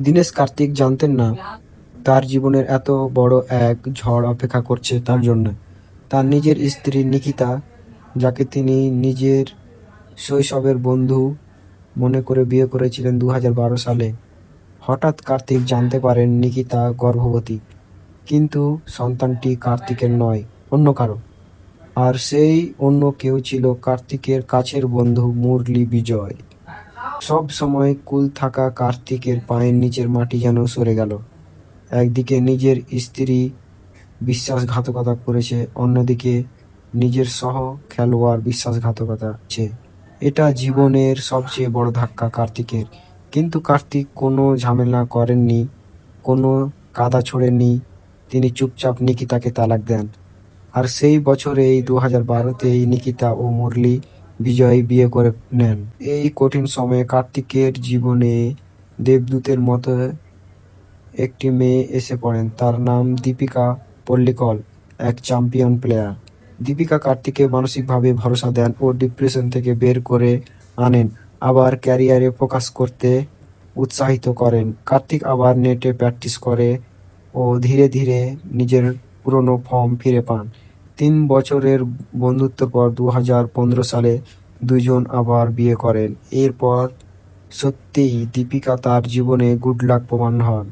দীনেশ কার্তিক জানতেন না তার জীবনের এত বড় এক ঝড় অপেক্ষা করছে তার জন্য। তার নিজের স্ত্রী নিকিতা, যাকে তিনি নিজের শৈশবের বন্ধু মনে করে বিয়ে করেছিলেন 2012 সালে। হঠাৎ কার্তিক জানতে পারেন নিকিতা গর্ভবতী, কিন্তু সন্তানটি কার্তিকের নয়, অন্য কারো। আর সেই অন্য কেউ ছিল কার্তিকের কাছের বন্ধু মুরলী বিজয়। সব সময় কুল থাকা কার্তিকের পায়ের নিচের মাটি যেন সরে গেল। একদিকে নিজের স্ত্রী বিশ্বাসঘাতকতা করেছে, অন্যদিকে নিজের সহ-খেলোয়াড় বিশ্বাসঘাতকতা করছে। এটা জীবনের সবচেয়ে বড় ধাক্কা কার্তিকের। কিন্তু কার্তিক কোনো ঝামেলা করেননি, কোনো কাদা ছোড়েননি। তিনি চুপচাপ নিকিতাকে তালাক দেন। আর সেই বছরেই 2012তেই নিকিতা ও মুরলী বিজয় বিয়ে করে নেন। এই কঠিন সময়ে কার্তিকের জীবনে দেবদূতের মতো একটি মেয়ে এসে পড়েন। তার নাম দীপিকা পল্লিকল, এক চ্যাম্পিয়ন প্লেয়ার। দীপিকা কার্তিককে মানসিকভাবে ভরসা দেন ও ডিপ্রেশন থেকে বের করে আনেন, আবার ক্যারিয়ারে ফোকাস করতে উৎসাহিত করেন। কার্তিক আবার নেটে প্র্যাকটিস করে ও ধীরে ধীরে নিজের পুরনো ফর্ম ফিরে পান। 3 বছরের বন্ধুত্বের পর 2015 সালে দুজন আবার বিয়ে করেন। এরপর সত্যিই দীপিকা তার জীবনে গুড লাক প্রমাণ হন।